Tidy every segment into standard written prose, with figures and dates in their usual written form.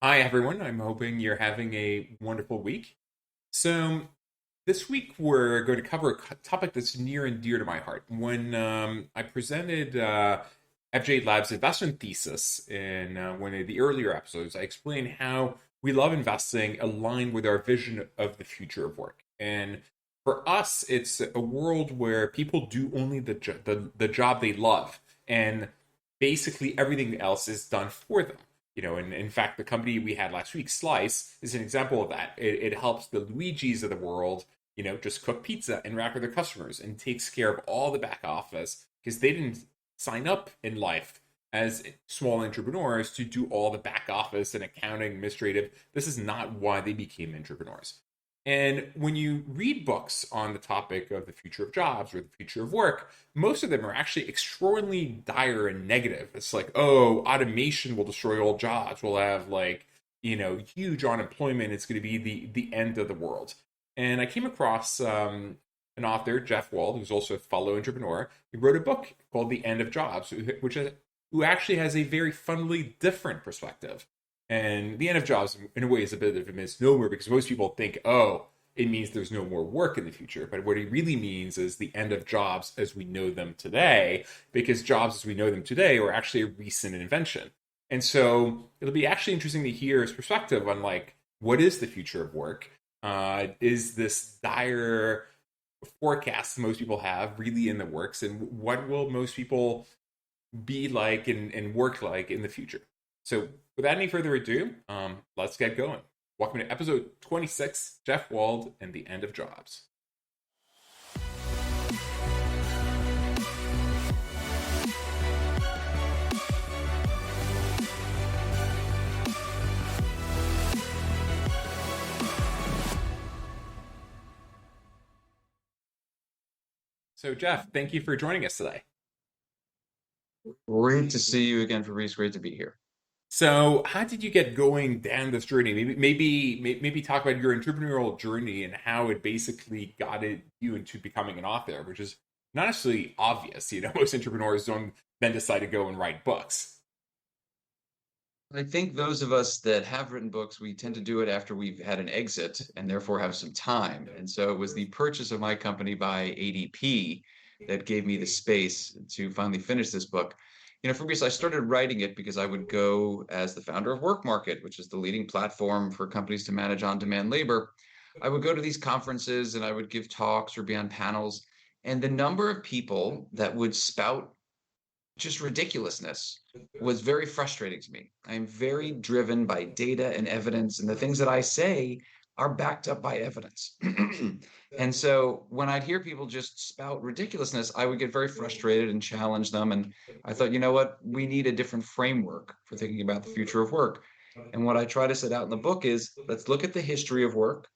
Hi, everyone. I'm hoping you're having a wonderful week. So, this week we're going to cover a topic that's near and dear to my heart. When I presented FJ Lab's investment thesis in one of the earlier episodes, I explained how we love investing aligned with our vision of the future of work. And for us, it's a world where people do only the job they love, and basically everything else is done for them. And in fact, the company we had last week, Slice, is an example of that. It helps the Luigis of the world, just cook pizza and interact with their customers and takes care of all the back office because they didn't sign up in life as small entrepreneurs to do all the back office and accounting, administrative. This is not why they became entrepreneurs. And when you read books on the topic of the future of jobs or the future of work, most of them are actually extraordinarily dire and negative. It's like, oh, automation will destroy all jobs. We'll have huge unemployment. It's going to be the end of the world. And I came across an author, Jeff Wald, who's also a fellow entrepreneur. He wrote a book called The End of Jobs, who actually has a very fundamentally different perspective. And the end of jobs, in a way, is a bit of a misnomer because most people think, oh, it means there's no more work in the future. But what it really means is the end of jobs as we know them today, because jobs as we know them today are actually a recent invention. And so it'll be actually interesting to hear his perspective on what is the future of work? Is this dire forecast most people have really in the works? And what will most people be like and work like in the future? So, without any further ado, let's get going. Welcome to episode 26, Jeff Wald and the End of Jobs. So, Jeff, thank you for joining us today. Great to see you again, Fabrice. Great to be here. So, how did you get going down this journey? Maybe talk about your entrepreneurial journey and how it basically you into becoming an author, which is not necessarily obvious. Most entrepreneurs don't then decide to go and write books. I think those of us that have written books, we tend to do it after we've had an exit and therefore have some time. And so it was the purchase of my company by ADP that gave me the space to finally finish this book. Fabrice, I started writing it because I would go as the founder of Work Market, which is the leading platform for companies to manage on-demand labor. I would go to these conferences and I would give talks or be on panels. And the number of people that would spout just ridiculousness was very frustrating to me. I'm very driven by data and evidence, and the things that I say are backed up by evidence. And so when I'd hear people just spout ridiculousness, I would get very frustrated and challenge them. And I thought, you know what? We need a different framework for thinking about the future of work. And what I try to set out in the book is let's look at the history of work.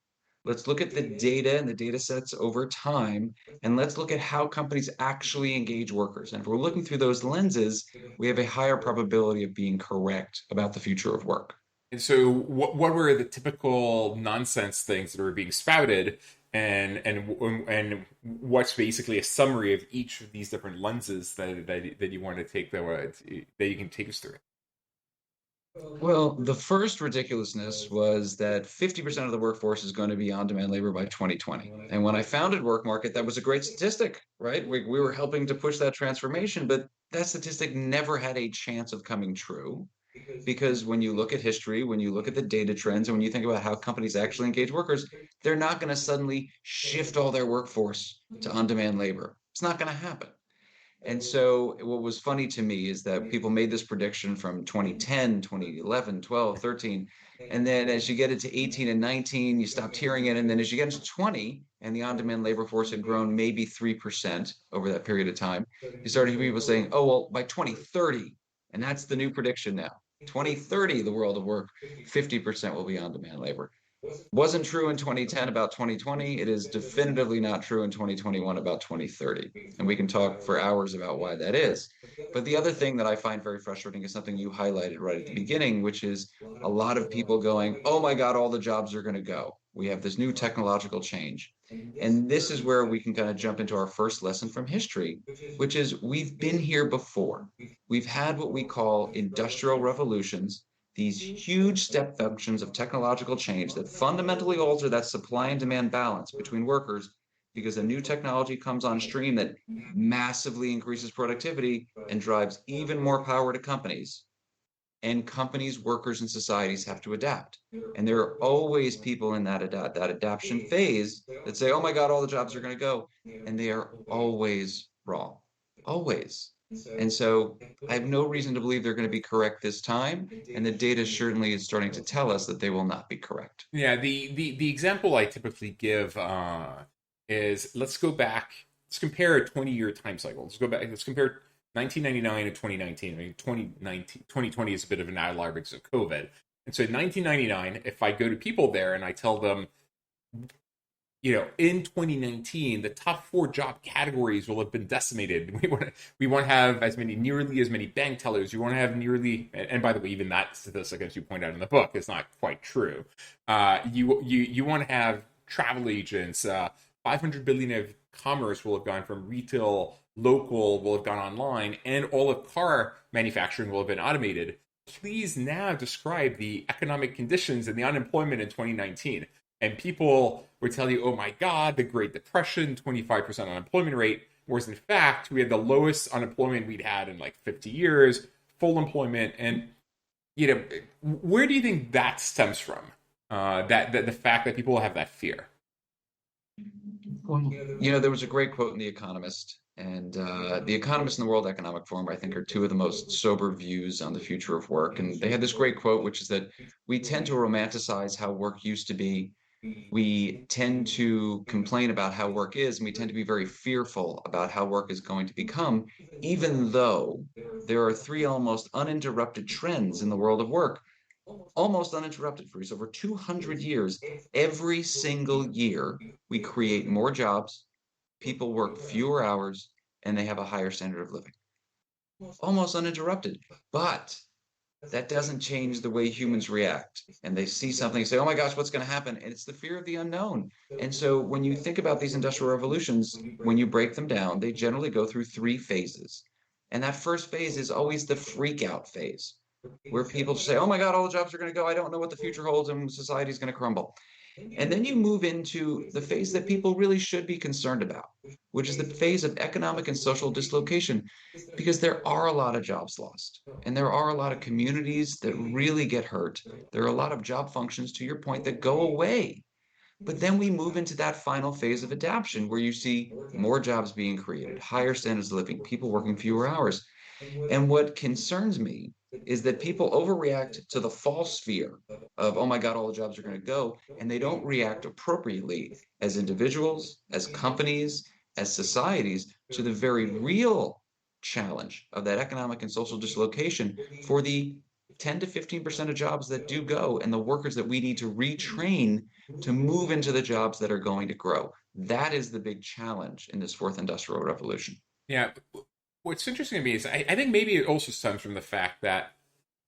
Let's look at the data and the data sets over time, and let's look at how companies actually engage workers. And if we're looking through those lenses, we have a higher probability of being correct about the future of work. And so, what were the typical nonsense things that were being spouted, and what's basically a summary of each of these different lenses that you want to take that you can take us through? Well, the first ridiculousness was that 50% of the workforce is going to be on-demand labor by 2020. And when I founded Work Market, that was a great statistic, right? We were helping to push that transformation, but that statistic never had a chance of coming true. Because when you look at history, when you look at the data trends, and when you think about how companies actually engage workers, they're not going to suddenly shift all their workforce to on-demand labor. It's not going to happen. And so what was funny to me is that people made this prediction from 2010, 2011, 12, 13. And then as you get into 18 and 19, you stopped hearing it. And then as you get into 20, and the on-demand labor force had grown maybe 3% over that period of time, you started hearing people saying, oh, well, by 2030, and that's the new prediction now, 2030, the world of work, 50% will be on-demand labor. Wasn't true in 2010 about 2020. It is definitively not true in 2021 about 2030. And we can talk for hours about why that is. But the other thing that I find very frustrating is something you highlighted right at the beginning, which is a lot of people going, oh my God, all the jobs are going to go. We have this new technological change. And this is where we can kind of jump into our first lesson from history, which is we've been here before. We've had what we call industrial revolutions. these huge step functions of technological change that fundamentally alter that supply and demand balance between workers because a new technology comes on stream that massively increases productivity and drives even more power to companies. And companies, workers, and societies have to adapt. And there are always people in that adaptation phase that say, oh my God, all the jobs are going to go. And they are always wrong. Always. And so I have no reason to believe they're going to be correct this time. And the data certainly is starting to tell us that they will not be correct. Yeah, the example I typically give is let's go back. Let's compare a 20-year time cycle. Let's go back. Let's compare 1999 to 2019. I mean, 2020 is a bit of an outlier because of COVID. And so in 1999, if I go to people there and I tell them, in 2019, the top four job categories will have been decimated. We want to have nearly as many bank tellers. You want to have nearly, and by the way, even that statistic, as you point out in the book, is not quite true. You want to have travel agents. 500 billion of commerce will have gone from retail, local, will have gone online, and all of car manufacturing will have been automated. Please now describe the economic conditions and the unemployment in 2019. And people would tell you, oh my God, the Great Depression, 25% unemployment rate. Whereas in fact, we had the lowest unemployment we'd had in like 50 years, full employment. And, where do you think that stems from? That the fact that people have that fear? Well, there was a great quote in The Economist, and The Economist and the World Economic Forum, I think, are two of the most sober views on the future of work. And they had this great quote, which is that we tend to romanticize how work used to be. We tend to complain about how work is, and we tend to be very fearful about how work is going to become, even though there are three almost uninterrupted trends in the world of work. Almost uninterrupted for over 200 years. Every single year, we create more jobs, people work fewer hours, and they have a higher standard of living. Almost uninterrupted. But that doesn't change the way humans react. And they see something and say, oh my gosh, what's going to happen? And it's the fear of the unknown. And so when you think about these industrial revolutions, when you break them down, they generally go through three phases. And that first phase is always the freak out phase, where people say, oh my God, all the jobs are going to go. I don't know what the future holds and society is going to crumble. And then you move into the phase that people really should be concerned about, which is the phase of economic and social dislocation, because there are a lot of jobs lost and there are a lot of communities that really get hurt. There are a lot of job functions, to your point, that go away. But then we move into that final phase of adaptation where you see more jobs being created, higher standards of living, people working fewer hours. And what concerns me is that people overreact to the false fear of, oh my God, all the jobs are going to go. And they don't react appropriately as individuals, as companies, as societies to the very real challenge of that economic and social dislocation for the 10 to 15% of jobs that do go and the workers that we need to retrain to move into the jobs that are going to grow. That is the big challenge in this fourth industrial revolution. Yeah. What's interesting to me is I think maybe it also stems from the fact that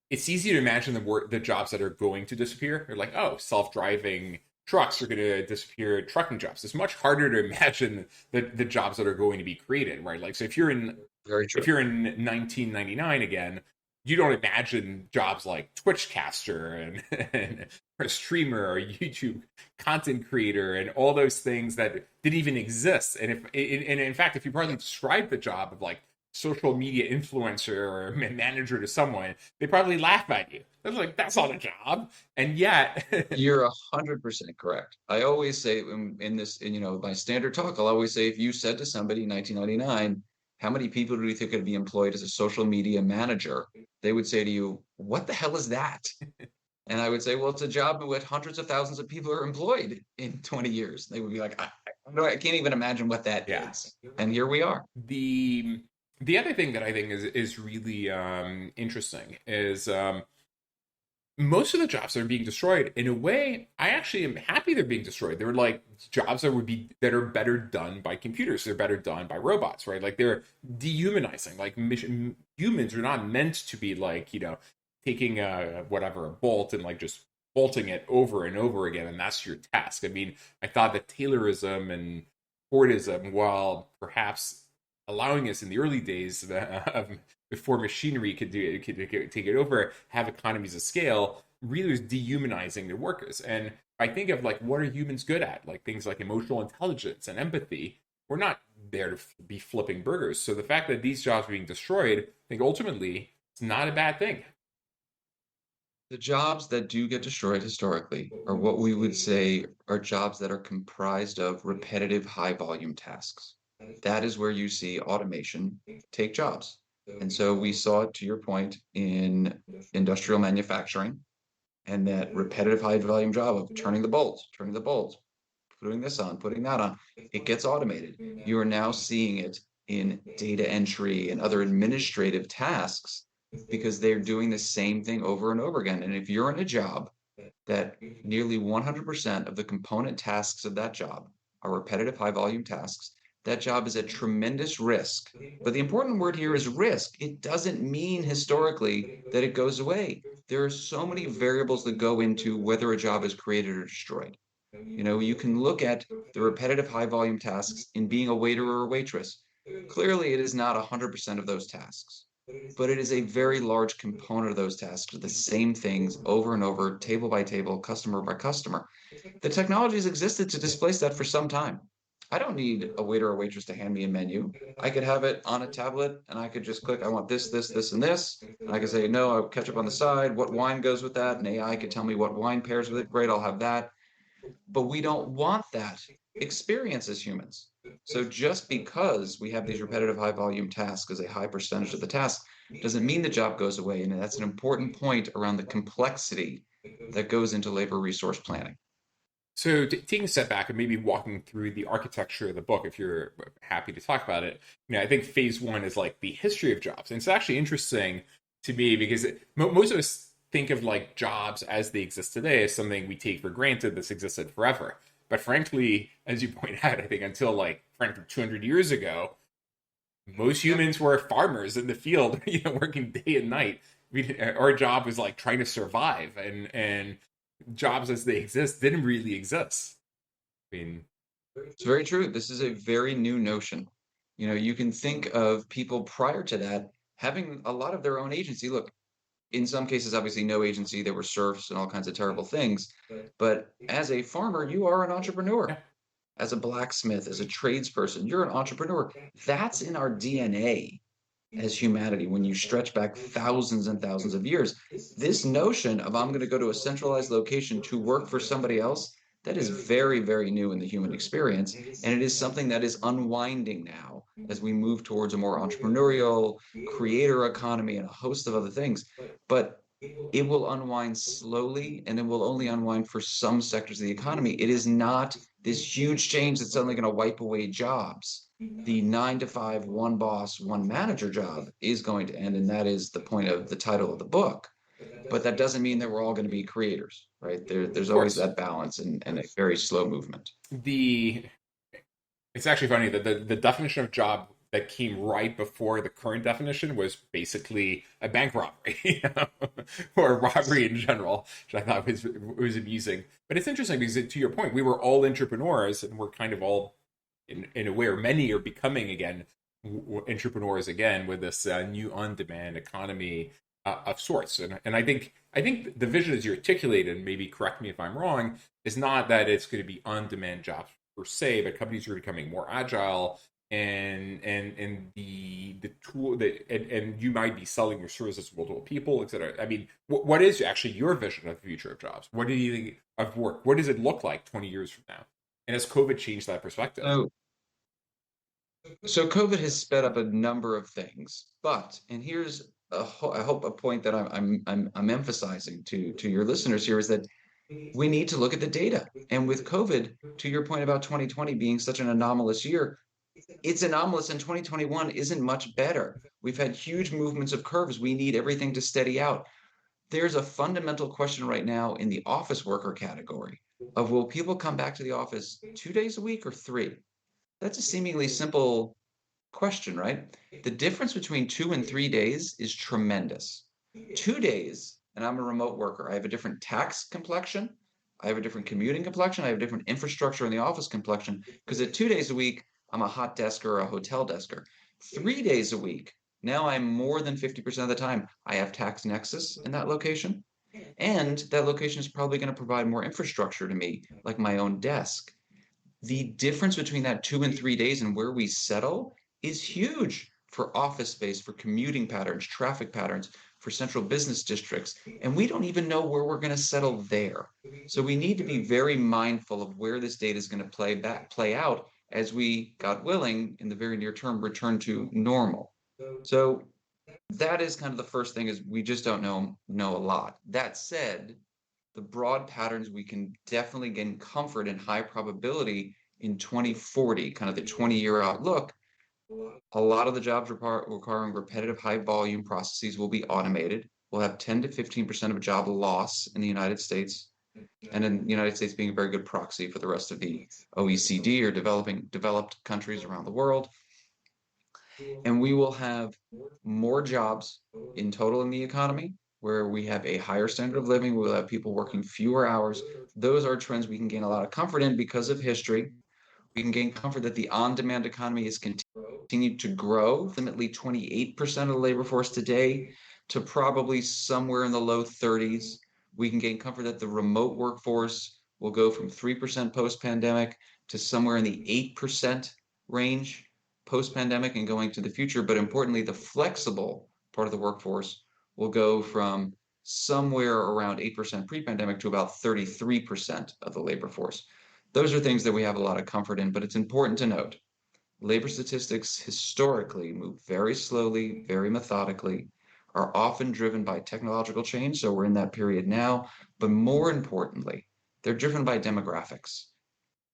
it's easy to imagine the jobs that are going to disappear. They're like, oh, self-driving trucks are going to disappear. Trucking jobs. It's much harder to imagine the jobs that are going to be created, right? Like, so if you're in Very true. if you're in 1999 again, you don't imagine jobs like Twitchcaster and or streamer or YouTube content creator and all those things that didn't even exist. And in fact, if you probably describe the job of like social media influencer or manager to someone, they probably laugh at you. They're like, that's not a job. And yet You're 100% correct. I always say in this, my standard talk, I'll always say, if you said to somebody in 1999, how many people do you think would be employed as a social media manager? They would say to you, what the hell is that? And I would say, well, it's a job in which hundreds of thousands of people are employed in 20 years. They would be like, I can't even imagine what that yeah. is. And here we are. The other thing that I think is really interesting is most of the jobs that are being destroyed, in a way, I actually am happy they're being destroyed. They're like jobs that are better done by computers. They're better done by robots, right? Like they're dehumanizing. Like humans are not meant to be like, taking a bolt and like just bolting it over and over again, and that's your task. I mean, I thought that Taylorism and Fordism, while perhaps allowing us in the early days of before machinery could do it, could take it over, have economies of scale, really was dehumanizing the workers. And I think of like what are humans good at, like things like emotional intelligence and empathy. We're not there to be flipping burgers. So the fact that these jobs are being destroyed, I think ultimately it's not a bad thing. The jobs that do get destroyed historically are what we would say are jobs that are comprised of repetitive high volume tasks. That is where you see automation take jobs. And so we saw it, to your point, in industrial manufacturing, and that repetitive high volume job of turning the bolts, putting this on, putting that on, it gets automated. You are now seeing it in data entry and other administrative tasks because they're doing the same thing over and over again. And if you're in a job that nearly 100% of the component tasks of that job are repetitive high volume tasks, that job is at tremendous risk. But the important word here is risk. It doesn't mean historically that it goes away. There are so many variables that go into whether a job is created or destroyed. You can look at the repetitive high volume tasks in being a waiter or a waitress. Clearly, it is not 100% of those tasks, but it is a very large component of those tasks, the same things over and over, table by table, customer by customer. The technology has existed to displace that for some time. I don't need a waiter or waitress to hand me a menu. I could have it on a tablet and I could just click, I want this, this, this, and this. And I could say, no, I'll ketchup on the side. What wine goes with that? And AI could tell me what wine pairs with it. Great, I'll have that. But we don't want that experience as humans. So just because we have these repetitive high volume tasks as a high percentage of the task doesn't mean the job goes away. And that's an important point around the complexity that goes into labor resource planning. So, taking a step back and maybe walking through the architecture of the book, if you're happy to talk about it, I think phase one is like the history of jobs, and it's actually interesting to me because most of us think of like jobs as they exist today as something we take for granted that's existed forever. But frankly, as you point out, I think until like frankly 200 years ago, most Yep. humans were farmers in the field, working day and night. Our job was like trying to survive, and jobs as they exist didn't really exist. I mean, It's very true. This is a very new notion. You can think of people prior to that having a lot of their own agency. Look, in some cases, obviously, no agency, there were serfs and all kinds of terrible things. But as a farmer, you are an entrepreneur. yeah, As a blacksmith, as a tradesperson, you're an entrepreneur. That's in our DNA as humanity when you stretch back thousands and thousands of years. This notion of I'm going to go to a centralized location to work for somebody else, that is very, very new in the human experience. And it is something that is unwinding now as we move towards a more entrepreneurial, creator economy and a host of other things. But it will unwind slowly and it will only unwind for some sectors of the economy. It is not this huge change that's suddenly going to wipe away jobs. The 9 to 5, one boss, one manager job is going to end. And that is the point of the title of the book. But that doesn't mean that we're all going to be creators, right? There's of always course. that balance and a very slow movement. The It's actually funny that the definition of job that came right before the current definition was basically a bank robbery, or a robbery in general, which I thought was amusing. But it's interesting because, to your point, we were all entrepreneurs, and we're kind of all, in a way, or many are becoming again entrepreneurs again with this new on-demand economy of sorts. And I think the vision as you articulated, and maybe correct me if I'm wrong, is not that it's going to be on-demand jobs per se, but companies are becoming more agile, and the tool that, and you might be selling your services to multiple people, etc. I mean, what is actually your vision of the future of jobs? What do you think of work? What does it look like 20 years from now? And has COVID changed that perspective? So, so COVID has sped up a number of things, but and here's I hope a point that I'm emphasizing to your listeners here is that we need to look at the data. And with COVID, to your point about 2020 being such an anomalous year, it's anomalous and 2021 isn't much better. We've had huge movements of curves. We need everything to steady out. There's a fundamental question right now in the office worker category of will people come back to the office 2 days a week or three? That's a seemingly simple question, right? The difference between 2 and 3 days is tremendous. 2 days, and I'm a remote worker. I have a different tax complexion. I have a different commuting complexion. I have a different infrastructure in the office complexion because at 2 days a week, I'm a hot desker or a hotel desker. 3 days a week, Now I'm more than 50% of the time, I have tax nexus in that location. And that location is probably going to provide more infrastructure to me, like my own desk. The difference between that 2 and 3 days and where we settle is huge for office space, for commuting patterns, traffic patterns, for central business districts. And we don't even know where we're going to settle there. So we need to be very mindful of where this data is going to play out as we, God willing, in the very near term, return to normal. So that is kind of the first thing is we just don't know a lot. That said, the broad patterns we can definitely gain comfort and high probability in 2040, kind of the 20-year outlook. A lot of the jobs requiring repetitive high volume processes will be automated. We'll have 10 to 15% of job loss in the United States, and in the United States being a very good proxy for the rest of the OECD or developed countries around the world. And we will have more jobs in total in the economy where we have a higher standard of living. We'll have people working fewer hours. Those are trends we can gain a lot of comfort in because of history. We can gain comfort that the on-demand economy is continued to grow, ultimately 28% of the labor force today to probably somewhere in the low 30s. We can gain comfort that the remote workforce will go from 3% post-pandemic to somewhere in the 8% range post-pandemic and going to the future. But importantly, the flexible part of the workforce will go from somewhere around 8% pre-pandemic to about 33% of the labor force. Those are things that we have a lot of comfort in, but it's important to note labor statistics historically move very slowly, very methodically, are often driven by technological change. So we're in that period now. But more importantly, they're driven by demographics.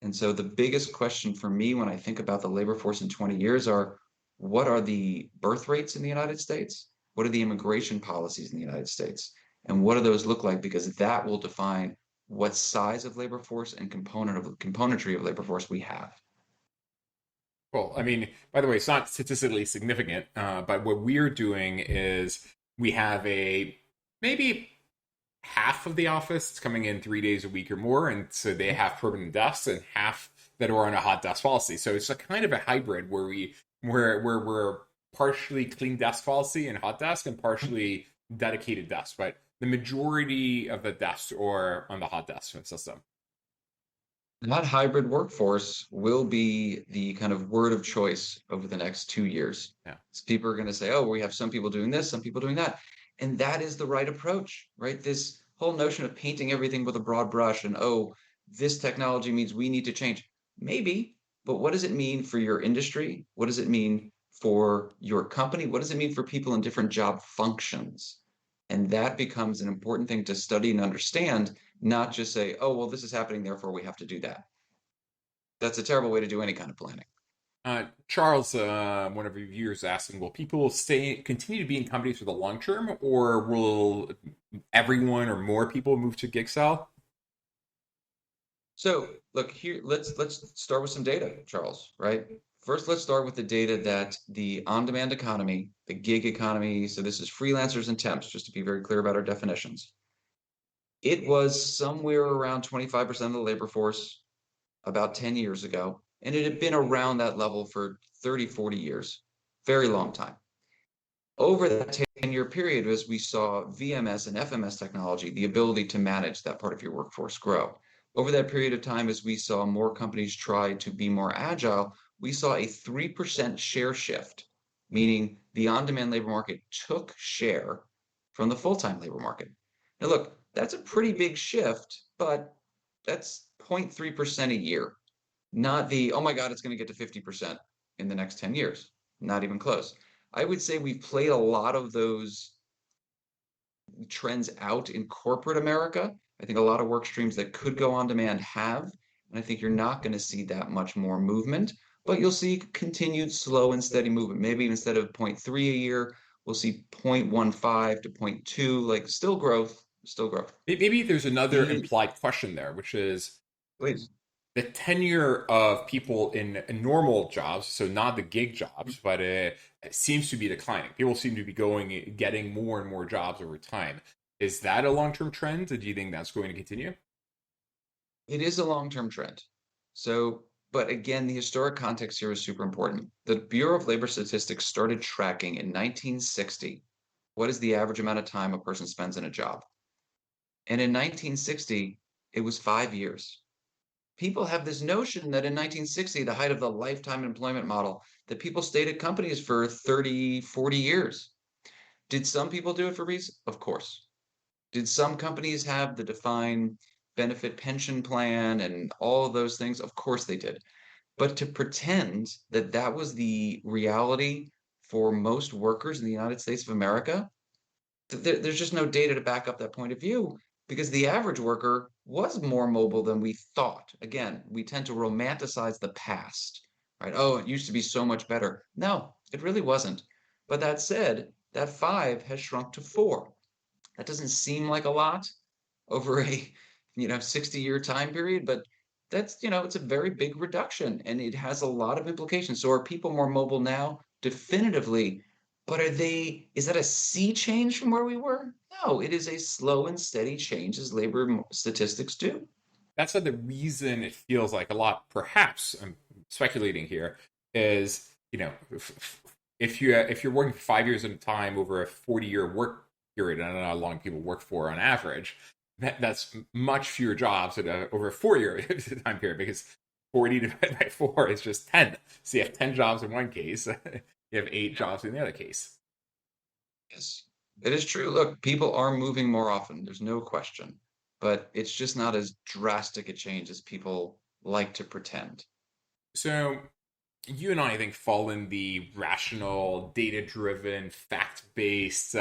And so the biggest question for me when I think about the labor force in 20 years are what are the birth rates in the United States? What are the immigration policies in the United States? And what do those look like? Because that will define what size of labor force and componentry of labor force we have. Well, I mean, by the way, it's not statistically significant, but what we're doing is we have a maybe half of the office is coming in 3 days a week or more, and so they have permanent desks, and half that are on a hot desk policy. So it's a kind of a hybrid where we're partially clean desk policy and hot desk, and partially dedicated desks. But the majority of the desks are on the hot desk system. That hybrid workforce will be the kind of word of choice over the next 2 years. Yeah. So people are going to say, oh, we have some people doing this, some people doing that. And that is the right approach, right? This whole notion of painting everything with a broad brush and, oh, this technology means we need to change. Maybe, but what does it mean for your industry? What does it mean for your company? What does it mean for people in different job functions? And that becomes an important thing to study and understand, not just say, oh, well, this is happening, therefore we have to do that. That's a terrible way to do any kind of planning. Charles, one of your viewers, asking, will people continue to be in companies for the long term, or will everyone or more people move to gig style? So look here, let's start with some data, Charles, right? First, let's start with the data that the on-demand economy, the gig economy, so this is freelancers and temps, just to be very clear about our definitions. It was somewhere around 25% of the labor force about 10 years ago, and it had been around that level for 30, 40 years, very long time. Over that 10-year period, as we saw VMS and FMS technology, the ability to manage that part of your workforce grow. Over that period of time, as we saw more companies try to be more agile, we saw a 3% share shift, meaning the on-demand labor market took share from the full-time labor market. Now, look, that's a pretty big shift, but that's 0.3% a year, not the, oh my God, it's going to get to 50% in the next 10 years. Not even close. I would say we've played a lot of those trends out in corporate America. I think a lot of work streams that could go on demand have, and I think you're not going to see that much more movement, but you'll see continued slow and steady movement. Maybe instead of 0.3 a year, we'll see 0.15 to 0.2, like still growth, still growth. Maybe there's another The, implied question there, which is please. the tenure of people in normal jobs, so not the gig jobs, but it seems to be declining. People seem to be getting more and more jobs over time. Is that a long term trend? Do you think that's going to continue? It is a long-term trend. So But again, the historic context here is super important. The Bureau of Labor Statistics started tracking in 1960 what is the average amount of time a person spends in a job. And in 1960, it was 5 years. People have this notion that in 1960, the height of the lifetime employment model, that people stayed at companies for 30, 40 years. Did some people do it for reason? Of course. Did some companies have the defined benefit pension plan and all of those things? Of course they did. But to pretend that that was the reality for most workers in the United States of America, there's just no data to back up that point of view because the average worker was more mobile than we thought. Again, we tend to romanticize the past, right? Oh, it used to be so much better. No, it really wasn't. But that said, that five has shrunk to four. That doesn't seem like a lot over a 60-year time period, but that's it's a very big reduction and it has a lot of implications. So are people more mobile now? Definitively. But is that a sea change from where we were? No, it is a slow and steady change as labor statistics do. That's why the reason it feels like a lot, perhaps I'm speculating here, is if you're working for 5 years at a time over a 40-year work period, I don't know how long people work for on average. That's much fewer jobs over a 4 year time period because 40 divided by 4 is just 10. So you have 10 jobs in one case, you have 8 jobs in the other case. Yes, it is true. Look, people are moving more often. There's no question, but it's just not as drastic a change as people like to pretend. So you and I think, fall in the rational, data driven, fact based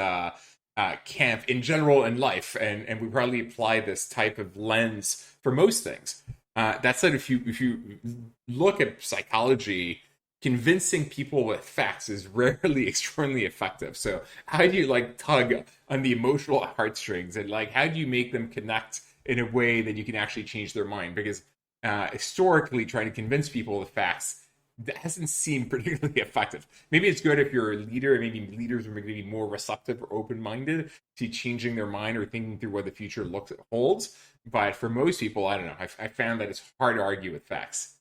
camp in general in life. And we probably apply this type of lens for most things. That said, if you look at psychology, convincing people with facts is rarely extremely effective. So how do you like tug on the emotional heartstrings, and like how do you make them connect in a way that you can actually change their mind? Because historically, trying to convince people with facts, that hasn't seemed particularly effective. Maybe it's good if you're a leader, and maybe leaders are going to be more receptive or open minded to changing their mind or thinking through what the future looks holds. But for most people, I don't know. I found that it's hard to argue with facts.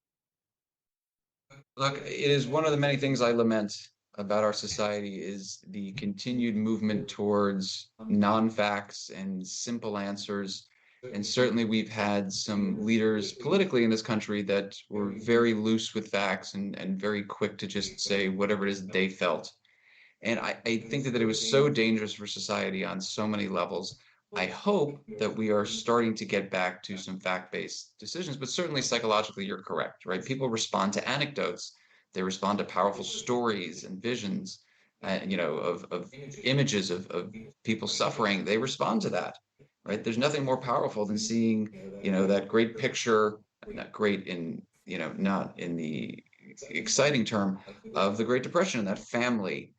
Look, it is one of the many things I lament about our society is the continued movement towards non-facts and simple answers. And certainly we've had some leaders politically in this country that were very loose with facts and very quick to just say whatever it is they felt. And I think that it was so dangerous for society on so many levels. I hope that we are starting to get back to some fact-based decisions, but certainly psychologically, you're correct, right? People respond to anecdotes, they respond to powerful stories and visions, of images of people suffering. They respond to that, right? There's nothing more powerful than seeing, that great picture, not great in, not in the exciting term of the Great Depression and that family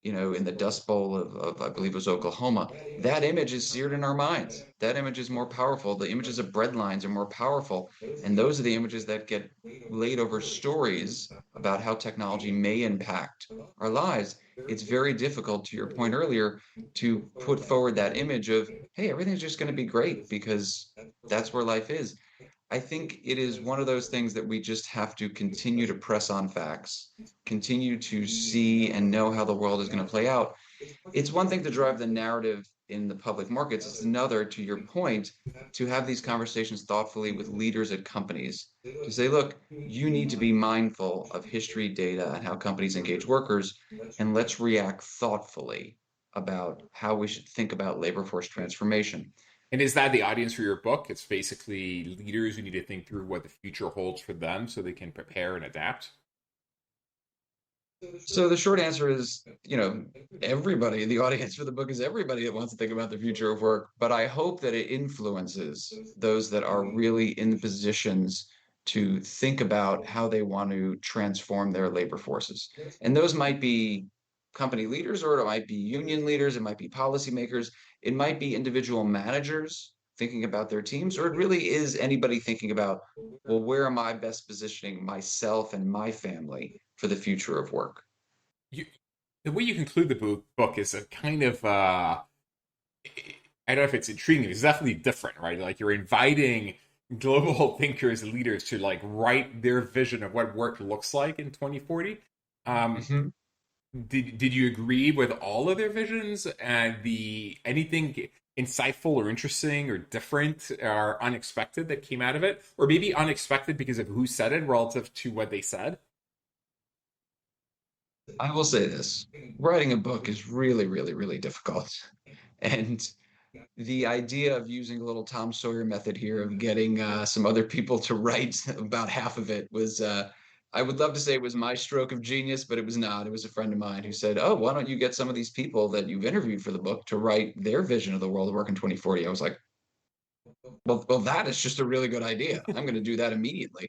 in the Dust Bowl of I believe it was Oklahoma. That image is seared in our minds. That image is more powerful. The images of bread lines are more powerful. And those are the images that get laid over stories about how technology may impact our lives. It's very difficult, to your point earlier, to put forward that image of, hey, everything's just going to be great because that's where life is. I think it is one of those things that we just have to continue to press on facts, continue to see and know how the world is going to play out. It's one thing to drive the narrative in the public markets. It's another, to your point, to have these conversations thoughtfully with leaders at companies to say, look, you need to be mindful of history, data, and how companies engage workers, and let's react thoughtfully about how we should think about labor force transformation. And is that the audience for your book? It's basically leaders who need to think through what the future holds for them so they can prepare and adapt. So the short answer is, everybody, the audience for the book is everybody that wants to think about the future of work, but I hope that it influences those that are really in the positions to think about how they want to transform their labor forces. And those might be company leaders, or it might be union leaders, it might be policymakers, it might be individual managers thinking about their teams, or it really is anybody thinking about, well, where am I best positioning myself and my family for the future of work? You, the way you conclude the book is a kind of I don't know if it's intriguing. It's definitely different, right? Like you're inviting global thinkers, leaders to like write their vision of what work looks like in 2040. Um, Mhm. did you agree with all of their visions? And the anything insightful or interesting or different or unexpected that came out of it, or maybe unexpected because of who said it relative to what they said? I will say this, writing a book is really, really, really difficult. And the idea of using a little Tom Sawyer method here of getting some other people to write about half of it was, I would love to say it was my stroke of genius, but it was not. It was a friend of mine who said, "Oh, why don't you get some of these people that you've interviewed for the book to write their vision of the world of work in 2040?" I was like, well, that is just a really good idea. I'm going to do that immediately.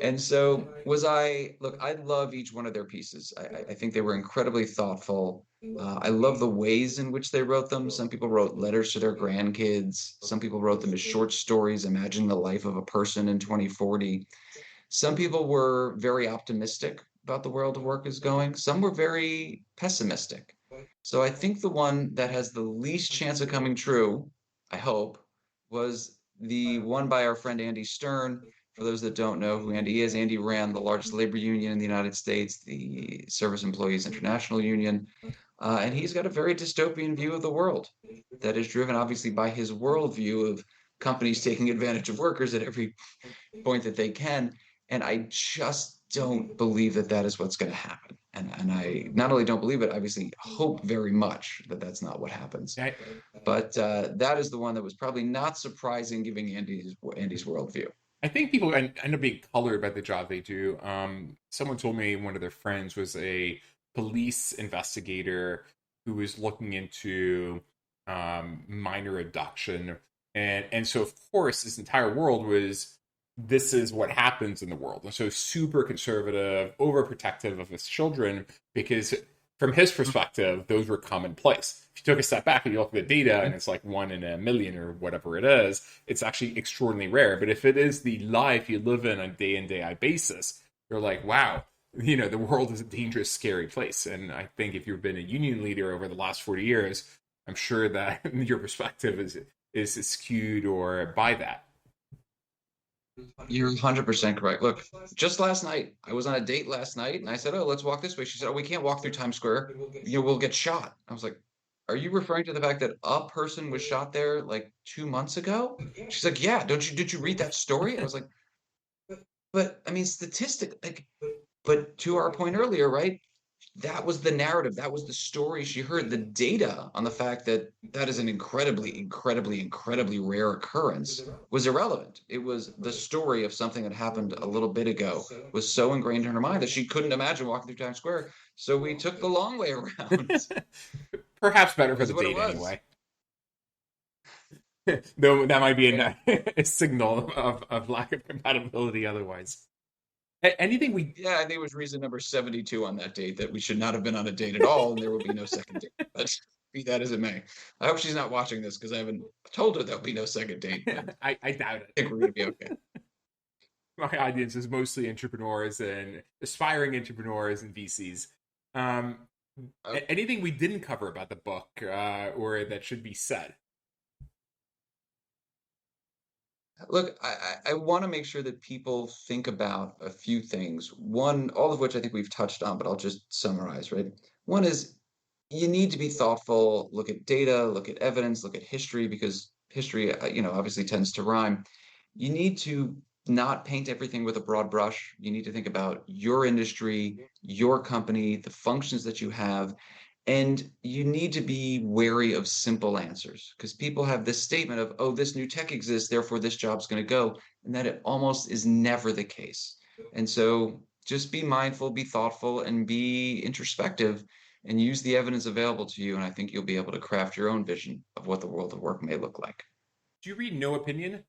And so look, I love each one of their pieces. I think they were incredibly thoughtful. I love the ways in which they wrote them. Some people wrote letters to their grandkids. Some people wrote them as short stories, imagining the life of a person in 2040. Some people were very optimistic about the world of work is going. Some were very pessimistic. So I think the one that has the least chance of coming true, I hope, was the one by our friend Andy Stern. For those that don't know who Andy is, Andy ran the largest labor union in the United States, the Service Employees International Union. And he's got a very dystopian view of the world that is driven obviously by his worldview of companies taking advantage of workers at every point that they can. And I just don't believe that that is what's going to happen. And I not only don't believe it, I obviously hope very much that that's not what happens. I, But that is the one that was probably not surprising, giving Andy's worldview. I think people end up being colored by the job they do. Someone told me one of their friends was a police investigator who was looking into minor abduction, and so of course this entire world was this is what happens in the world, and so super conservative, overprotective of his children because from his perspective those were commonplace. If you took a step back and you look at the data and it's like 1 in a million or whatever it is, it's actually extraordinarily rare. But if it is the life you live in on a day in, day out basis, you're like, wow, the world is a dangerous, scary place. And I think if you've been a union leader over the last 40 years, I'm sure that your perspective is skewed or by that. You're 100% correct. Look, just last night, I was on a date last night and I said, "Oh, let's walk this way." She said, "Oh, we can't walk through Times Square. We'll get shot." I was like, "Are you referring to the fact that a person was shot there like 2 months ago?" She's like, "Yeah, did you read that story?" I was like, "But I mean, but to our point earlier, right? That was the narrative. That was the story she heard. The data on the fact that that is an incredibly, incredibly, incredibly rare occurrence was irrelevant. It was the story of something that happened a little bit ago was so ingrained in her mind that she couldn't imagine walking through Times Square. So we took the long way around. Perhaps better for Is the what it date was. anyway. Though that might be a signal of lack of compatibility otherwise. Anything we Yeah, I think it was reason number 72 on that date that we should not have been on a date at all, and there will be no second date. But be that as it may. I hope she's not watching this because I haven't told her there'll be no second date, but I I doubt think it. we're gonna be okay. My audience is mostly entrepreneurs and aspiring entrepreneurs and VCs. Um, Uh, anything we didn't cover about the book or that should be said? Look, I want to make sure that people think about a few things. One, all of which I think we've touched on, but I'll just summarize, right? One is you need to be thoughtful, look at data, look at evidence, look at history, because history, obviously tends to rhyme. You need to not paint everything with a broad brush. You need to think about your industry, your company, the functions that you have, and you need to be wary of simple answers because people have this statement of, "Oh, this new tech exists, therefore this job's going to go," and that it almost is never the case. And so just be mindful, be thoughtful, and be introspective and use the evidence available to you. And I think you'll be able to craft your own vision of what the world of work may look like. Do you read No Opinion?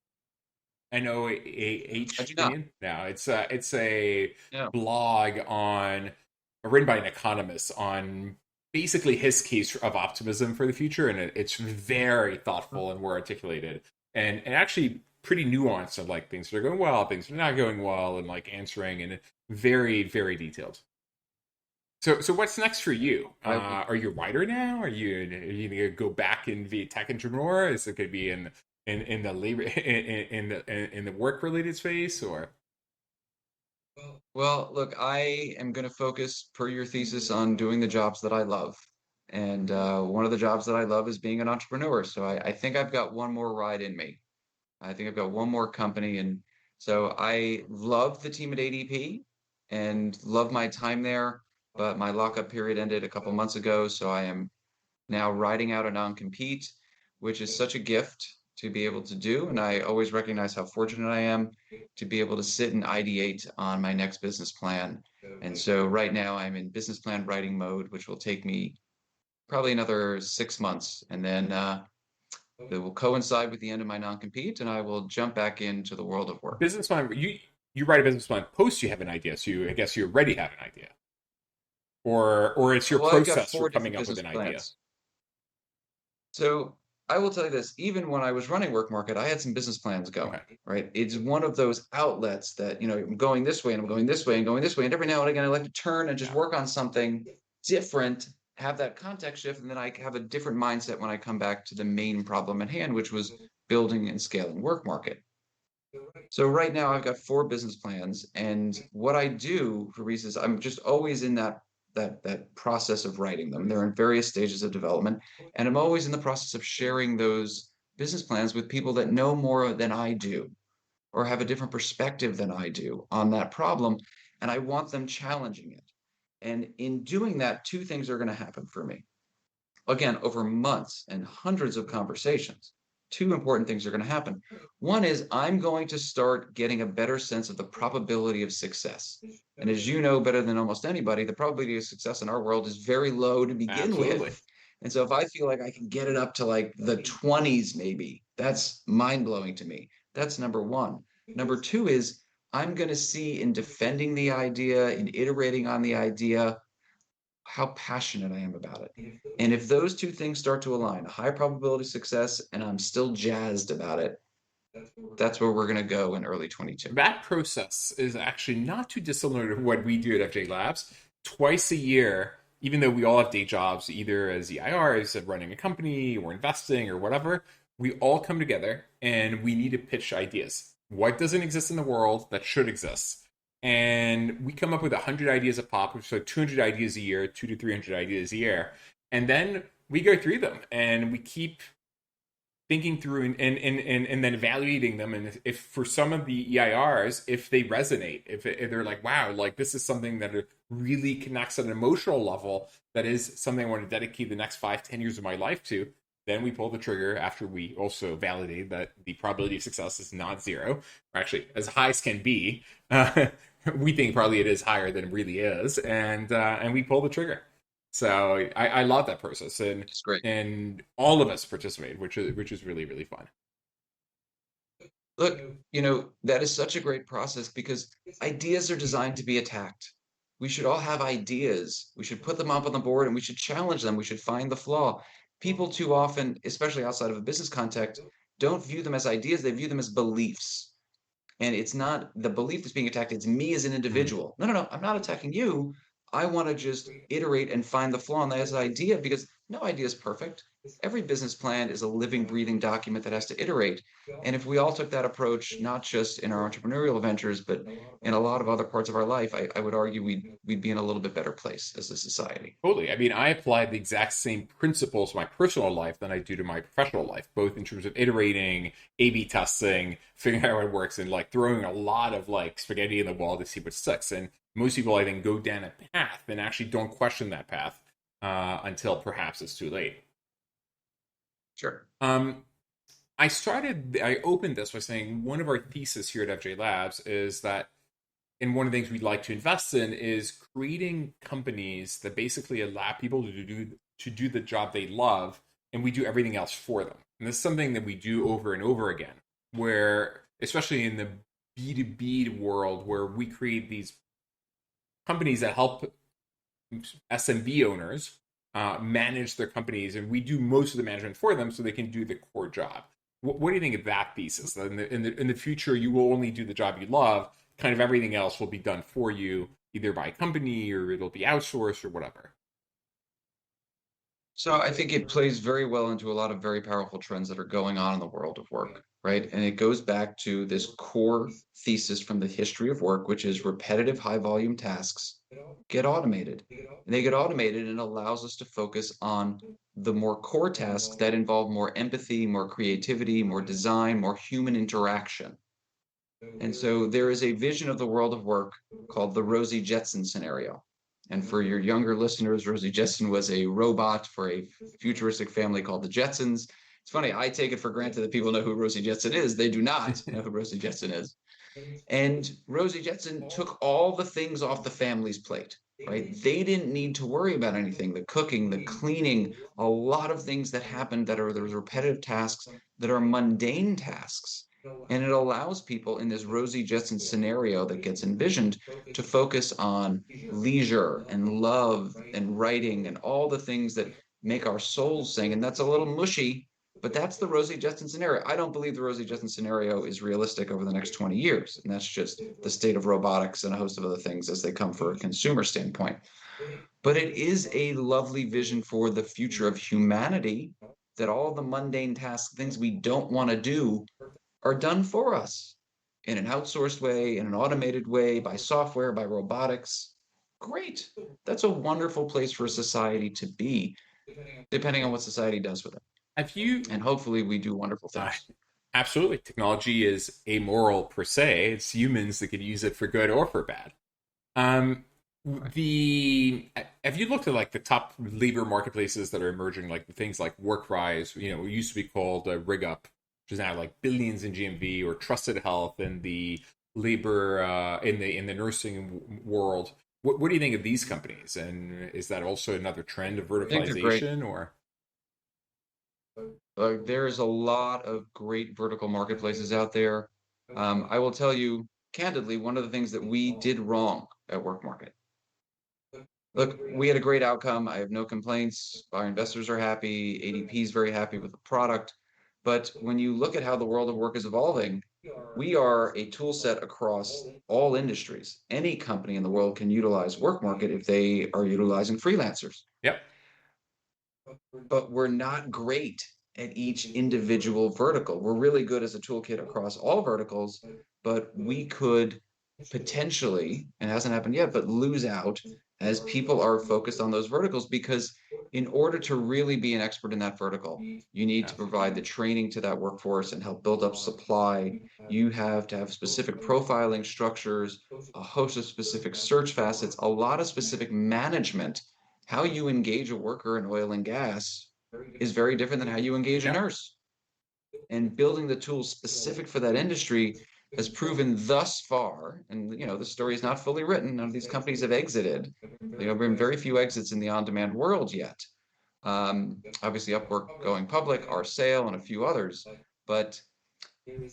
I NOAH do not. opinion. No, it's a No. blog on written by an economist on basically his case of optimism for the future, and it's very thoughtful and well articulated, and actually pretty nuanced of like things that are going well, things that are not going well, and like answering and very detailed. So what's next for you? I, Are you a writer now? Are you gonna go back and be a tech entrepreneur? Is it gonna be in in the labor in the work related space, or Well, look, I am going to focus, per your thesis, on doing the jobs that I love. And one of the jobs that I love is being an entrepreneur. So I think I've got one more ride in me. I think I've got one more company. And so I love the team at ADP and love my time there. But my lockup period ended a couple months ago. So I am now writing out a non-compete, which is such a gift to be able to do. And I always recognize how fortunate I am to be able to sit and ideate on my next business plan. And so right now I'm in business plan writing mode, which will take me probably another 6 months. And then it will coincide with the end of my non-compete, and I will jump back into the world of work. business plan? You write a business plan post you have an idea, so I guess you already have an idea, or it's your Well, I've got process for four coming different up with business an idea. plans. So I will tell you this, even when I was running Work Market, I had some business plans going, Okay. right? It's one of those outlets that, I'm going this way and I'm going this way and going this way. And every now and again, I like to turn and just Yeah. work on something different, have that context shift, and then I have a different mindset when I come back to the main problem at hand, which was building and scaling Work Market. So right now I've got four business plans, and what I do for Reese is I'm just always in that process of writing them. They're in various stages of development, and I'm always in the process of sharing those business plans with people that know more than I do or have a different perspective than I do on that problem, and I want them challenging it. And in doing that, two things are going to happen for me. Again, over months and hundreds of conversations, two important things are going to happen. One is I'm going to start getting a better sense of the probability of success. And as you know better than almost anybody, the probability of success in our world is very low to begin Absolutely. with. And so if I feel like I can get it up to like the 20s, maybe, that's mind blowing to me. That's number one. Number two is I'm going to see in defending the idea, in iterating on the idea, how passionate I am about it. And if those two things start to align, a high probability of success, and I'm still jazzed about it, that's where we're going to go in early 22. That process is actually not too dissimilar to what we do at FJ Labs. Twice a year, even though we all have day jobs, either as EIRs, running a company, or investing, or whatever, we all come together and we need to pitch ideas. What doesn't exist in the world that should exist? And we come up with 100 ideas a pop, which is like 200 ideas a year, 200 to 300 ideas a year. And then we go through them and we keep thinking through and then evaluating them. And if for some of the EIRs, if they resonate, if they're like, wow, like this is something that really connects at an emotional level, that is something I want to dedicate the next 5, 10 years of my life to, then we pull the trigger after we also validate that the probability of success is not zero, or actually as high as can be. We think probably it is higher than it really is, and we pull the trigger. So I love that process, It's great. and all of us participate, which is really really fun. Look, that is such a great process because ideas are designed to be attacked. We should all have ideas. We should put them up on the board and we should challenge them. We should find the flaw. People too often, especially outside of a business context, don't view them as ideas, they view them as beliefs. And it's not the belief that's being attacked, it's me as an Mm. individual. No, no, no, I'm not attacking you. I want to just iterate and find the flaw in that idea because no idea is perfect. Every business plan is a living, breathing document that has to iterate. And if we all took that approach, not just in our entrepreneurial ventures, but in a lot of other parts of our life, I would argue we'd be in a little bit better place as a society. Totally. I mean, I apply the exact same principles to my personal life than I do to my professional life, both in terms of iterating, A/B testing, figuring out how it works, and like throwing a lot of like spaghetti in the wall to see what sticks. And most people, I think, go down a path and actually don't question that path until perhaps it's too late. Sure. Um, I opened this by saying one of our thesis here at FJ Labs is that, and one of the things we'd like to invest in is creating companies that basically allow people to do the job they love, and we do everything else for them. And this is something that we do over and over again, where especially in the B2B world, where we create these companies that help SMB owners manage their companies, and we do most of the management for them, so they can do the core job. What do you think of that thesis? That in the future, you will only do the job you love. Kind of everything else will be done for you, either by a company or it'll be outsourced or whatever. So I think it plays very well into a lot of very powerful trends that are going on in the world of work, right? And it goes back to this core thesis from the history of work, which is repetitive high volume tasks get automated. And they get automated and allows us to focus on the more core tasks that involve more empathy, more creativity, more design, more human interaction. And so there is a vision of the world of work called the Rosie Jetson scenario. And for your younger listeners, Rosie Jetson was a robot for a futuristic family called the Jetsons. It's funny, I take it for granted that people know who Rosie Jetson is. They do not know who Rosie Jetson is. And Rosie Jetson took all the things off the family's plate, right? They didn't need to worry about anything, the cooking, the cleaning, a lot of things that happened that are those repetitive tasks that are mundane tasks. And it allows people in this Rosie Jetson scenario that gets envisioned to focus on leisure and love and writing and all the things that make our souls sing. And that's a little mushy, but that's the Rosie Jetson scenario. I don't believe the Rosie Jetson scenario is realistic over the next 20 years. And that's just the state of robotics and a host of other things as they come for a consumer standpoint. But it is a lovely vision for the future of humanity that all the mundane tasks, things we don't want to do, are done for us in an outsourced way, in an automated way, by software, by robotics. Great. That's a wonderful place for society to be, depending on what society does with it. Have you And hopefully we do wonderful Uh, things. absolutely. Technology is amoral per se. It's humans that can use it for good or for bad. Um, the have you looked at like the top labor marketplaces that are emerging, like things like WorkRise? It used to be called RigUp, which is now like billions in GMV, or Trusted Health in the labor in the nursing world. What do you think of these companies? And is that also another trend of I think they're great. verticalization, or There's a lot of great vertical marketplaces out there. I will tell you candidly, one of the things that we did wrong at Work Market. Look, we had a great outcome. I have no complaints. Our investors are happy. ADP is very happy with the product. But when you look at how the world of work is evolving, we are a tool set across all industries. Any company in the world can utilize Work Market if they are utilizing freelancers. yep, But we're not great at each individual vertical. We're really good as a toolkit across all verticals, but we could potentially, and it hasn't happened yet, but lose out as people are focused on those verticals because in order to really be an expert in that vertical, you need yeah, to provide the training to that workforce and help build up supply. You have to have specific profiling structures, a host of specific search facets, a lot of specific management. How you engage a worker in oil and gas is very different than how you engage a yeah. nurse. And building the tools specific for that industry has proven thus far, and the story is not fully written. None of these companies have exited. There have been very few exits in the on-demand world yet. Obviously, Upwork going public, our sale, and a few others. But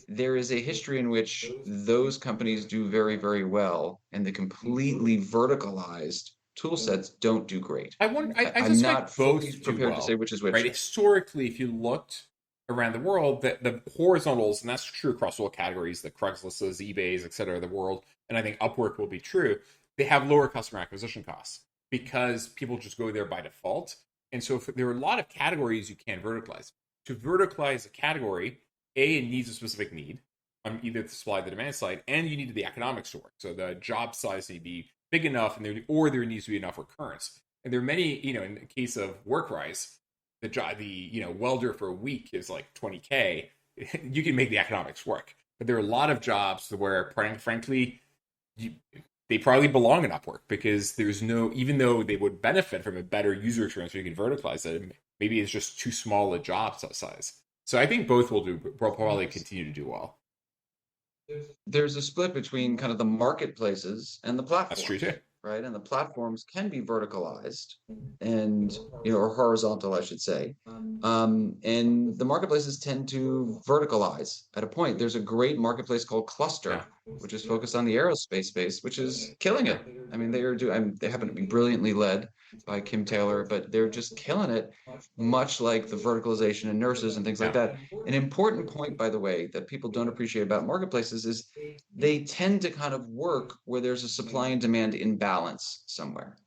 there is a history in which those companies do very, very well, and the completely verticalized tool sets don't do great. I I'm suspect not fully both do prepared to say well, which is right? which. Historically, if you looked around the world, the horizontals, and that's true across all categories, the Craigslist's, eBay's, et cetera, of the world, and I think Upwork will be true. They have lower customer acquisition costs because people just go there by default. And so there are a lot of categories you can verticalize. To verticalize a category, it needs a specific need on either the supply or the demand side, and you need the economics to work. So the job size need to be big enough, or there needs to be enough recurrence. And there are many, in the case of WorkRise, the welder for a week is like 20K. You can make the economics work, but there are a lot of jobs where, frankly, you, they probably belong in Upwork because there's no, even though they would benefit from a better user experience, where you can verticalize it. Maybe it's just too small a job size. So I think both will probably continue to do well. There's a split between kind of the marketplaces and the That's true too. platforms, right? And the platforms can be verticalized and, or horizontal, I should say. And the marketplaces tend to verticalize at a point. There's a great marketplace called Yeah, Cluster, which is focused on the aerospace space, which is killing yeah, it. I mean, they happen to be brilliantly led by Kim Taylor, but they're just killing it, much like the verticalization in nurses and things like yeah. that. An important point, by the way, that people don't appreciate about marketplaces is they tend to kind of work where there's a supply and demand imbalance somewhere.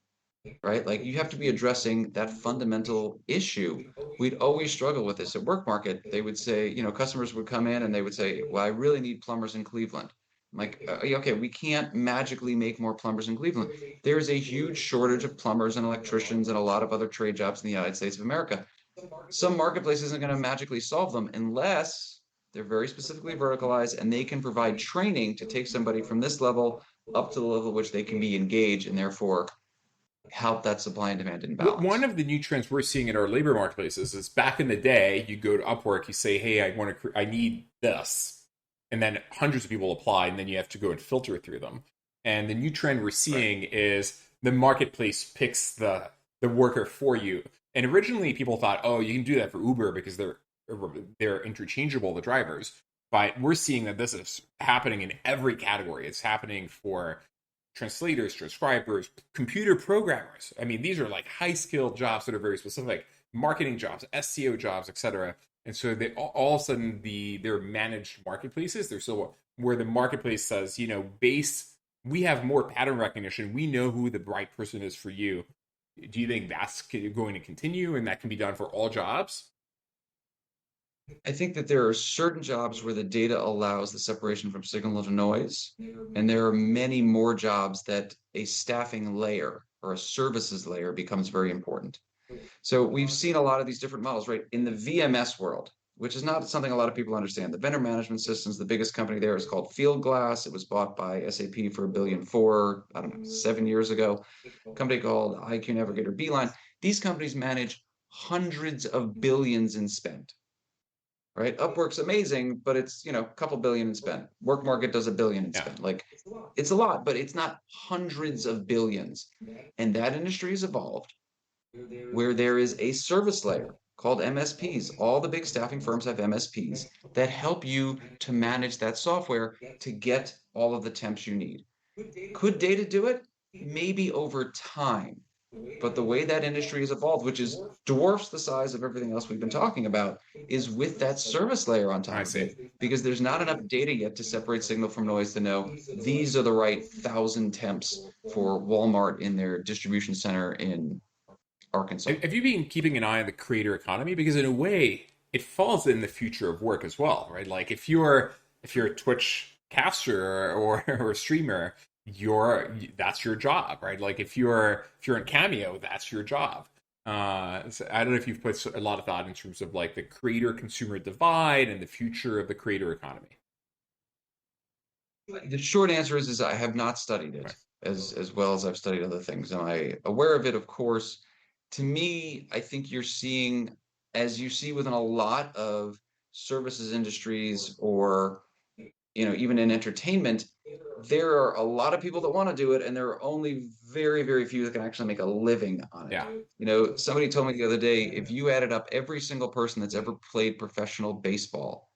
right? Like you have to be addressing that fundamental issue. We'd always struggle with this at Work Market. They would say, customers would come in and they would say, well, I really need plumbers in Cleveland. I'm like, okay, we can't magically make more plumbers in Cleveland. There's a huge shortage of plumbers and electricians and a lot of other trade jobs in the United States of America. Some marketplace isn't going to magically solve them unless they're very specifically verticalized and they can provide training to take somebody from this level up to the level which they can be engaged and therefore help that supply and demand One imbalance. of the new trends we're seeing in our labor marketplaces is back in the day, you go to Upwork, you say, "Hey, I need this," and then hundreds of people apply, and then you have to go and filter through them. And the new trend we're Right. seeing is the marketplace picks the worker for you. And originally, people thought, "Oh, you can do that for Uber because they're interchangeable, the drivers." But we're seeing that this is happening in every category. It's happening for translators, transcribers, computer programmers. I mean, these are like high skilled jobs that are very specific, marketing jobs, SEO jobs, etc. And so they all of a sudden they're managed marketplaces. They're so where the marketplace says, base we have more pattern recognition. We know who the right person is for you. Do you think that's going to continue and that can be done for all jobs? I think that there are certain jobs where the data allows the separation from signal to noise, and there are many more jobs that a staffing layer or a services layer becomes very important. So we've seen a lot of these different models, right? In the VMS world, which is not something a lot of people understand. The vendor management systems, the biggest company there is called Fieldglass. It was bought by SAP for $1.4 billion, I don't know, 7 years ago. A company called IQ Navigator Beeline. These companies manage hundreds of billions in spend, right? Upwork's amazing, but it's, a couple billion in spend. Work Market does $1 billion in Yeah. spend. Like it's a lot, but it's not hundreds of billions. And that industry has evolved where there is a service layer called MSPs. All the big staffing firms have MSPs that help you to manage that software to get all of the temps you need. Could data do it? Maybe over time. But the way that industry has evolved, which is dwarfs the size of everything else we've been talking about, is with that service layer on I top of see. it, because there's not enough data yet to separate signal from noise to know these are the right 1,000 temps for Walmart in their distribution center in Arkansas. Have you been keeping an eye on the creator economy? Because in a way, it falls in the future of work as well, right? Like if you're a Twitch caster or a streamer, that's your job, right? Like if you're in Cameo, that's your job. So I don't know if you've put a lot of thought in terms of like the creator consumer divide and the future of the creator economy. The short answer is I have not studied Right. it as well as I've studied other things. Am I aware of it? Of course. To me, I think you're seeing, as you see within a lot of services industries or even in entertainment, there are a lot of people that want to do it, and there are only very, very few that can actually make a living on it. Yeah. Somebody told me the other day, if you added up every single person that's ever played professional baseball,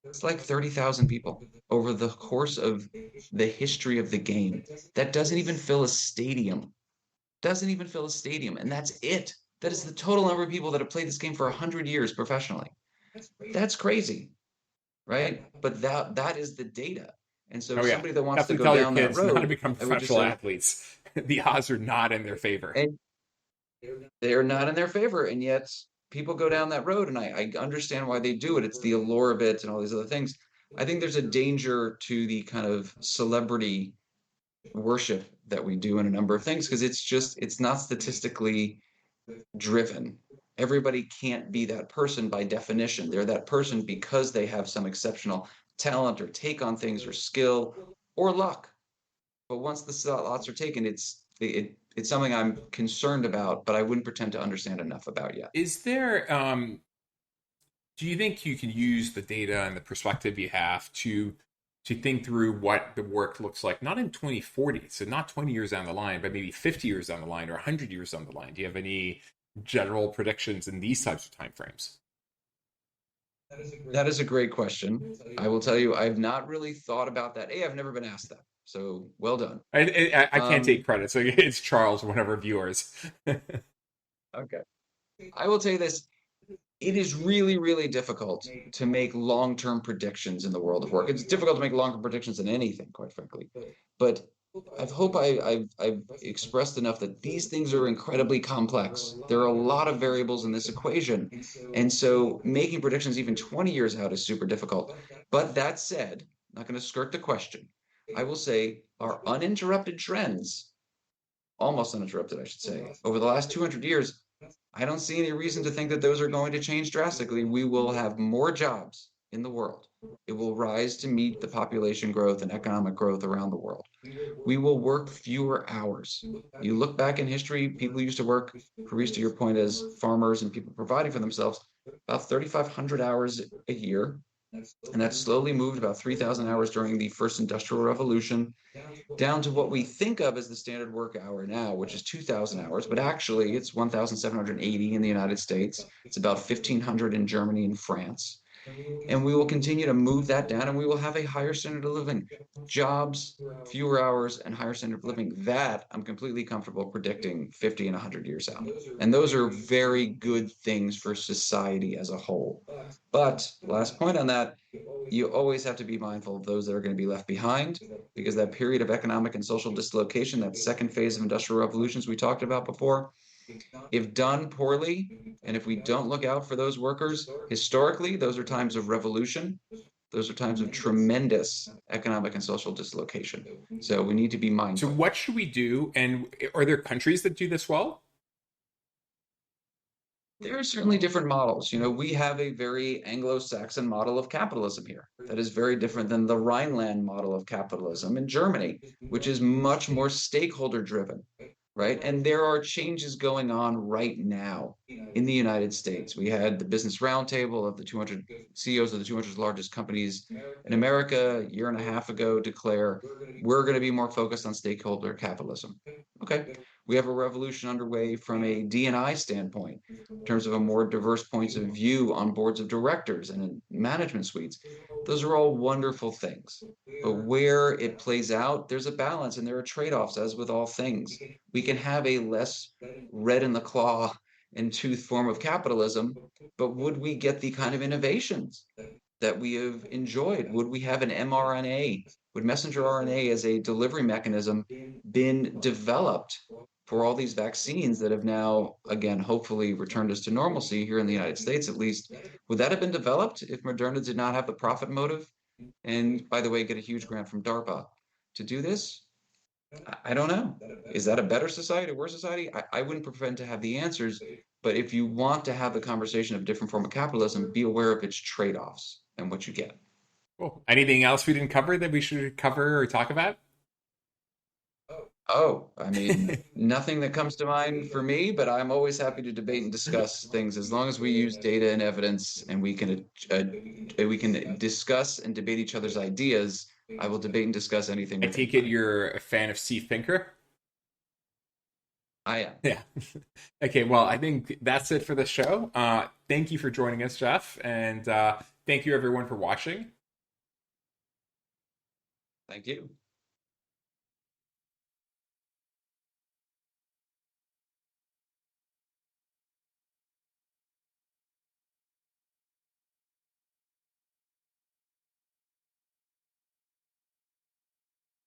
it's like 30,000 people over the course of the history of the game. That doesn't even fill a stadium. Doesn't even fill a stadium. And that's it. That is the total number of people that have played this game for 100 years professionally. That's crazy, right? But that is the data. And so Oh yeah. somebody that wants to Definitely go tell your down that kids not to road, become I would just professional say, athletes. The odds are not in their favor. and they're not in their favor. And yet people go down that road, and I understand why they do it. It's the allure of it and all these other things. I think there's a danger to the kind of celebrity worship that we do in a number of things because it's not statistically driven. Everybody can't be that person by definition. They're that person because they have some exceptional talent or take on things or skill or luck. But once the slots are taken, it's something I'm concerned about, but I wouldn't pretend to understand enough about yet. Is there do you think you can use the data and the perspective you have to think through what the work looks like, not in 2040, so not 20 years down the line, but maybe 50 years down the line or 100 years down the line? Do you have any general predictions in these types of timeframes? That is a great question. I will tell you, I've not really thought about that. I've never been asked that. So well done. I can't take Um, credit, so it's Charles, one of our viewers. okay. I will tell you this. It is really, really difficult to make long-term predictions in the world of work. It's difficult to make long-term predictions in anything, quite frankly. But I hope I've expressed enough that these things are incredibly complex. There are a lot of variables in this equation. And so making predictions even 20 years out is super difficult. But that said, I'm not going to skirt the question. I will say our uninterrupted trends, almost uninterrupted, I should say, over the last 200 years, I don't see any reason to think that those are going to change drastically. We will have more jobs in the world. It will rise to meet the population growth and economic growth around the world. We will work fewer hours. You look back in history, people used to work, Paris, to your point, as farmers and people providing for themselves, about 3,500 hours a year. And that slowly moved about 3,000 hours during the first industrial revolution down to what we think of as the standard work hour now, which is 2,000 hours, but actually it's 1,780 in the United States. It's about 1,500 in Germany and France. And we will continue to move that down and we will have a higher standard of living. Jobs, fewer hours, and higher standard of living. That I'm completely comfortable predicting 50 and 100 years out. And those are very good things for society as a whole. But last point on that, you always have to be mindful of those that are going to be left behind because that period of economic and social dislocation, that second phase of industrial revolutions we talked about before, if done poorly, and if we don't look out for those workers, historically, those are times of revolution. Those are times of tremendous economic and social dislocation. So we need to be So mindful. what should we do? And are there countries that do this well? There are certainly different models. We have a very Anglo-Saxon model of capitalism here that is very different than the Rhineland model of capitalism in Germany, which is much more stakeholder driven, right? And there are changes going on right now in the United States. We had the Business Roundtable of the 200 CEOs of the 200 largest companies in America a year and a half ago declare we're going to be more focused on stakeholder capitalism. Okay. We have a revolution underway from a D&I standpoint in terms of a more diverse points of view on boards of directors and in management suites. Those are all wonderful things. But where it plays out, there's a balance and there are trade-offs, as with all things. We can have a less red in the claw and tooth form of capitalism, but would we get the kind of innovations that we have enjoyed? Would we have an mRNA? Would messenger RNA as a delivery mechanism been developed for all these vaccines that have now, again, hopefully returned us to normalcy here in the United States, at least? Would that have been developed if Moderna did not have the profit motive? And by the way, get a huge grant from DARPA to do this? I don't know. Is that a better society, a worse society? I wouldn't pretend to have the answers, but if you want to have the conversation of a different form of capitalism, be aware of its trade-offs and what you get. Cool. Anything else we didn't cover that we should cover or talk about? Oh, I mean, nothing that comes to mind for me, but I'm always happy to debate and discuss things as long as we use data and evidence and we can discuss and debate each other's ideas. I will debate and discuss anything I within take it time. you're a fan of C. Thinker. I am. Yeah. Okay. Well, I think that's it for the show. Thank you for joining us, Jeff, and thank you everyone for watching. Thank you.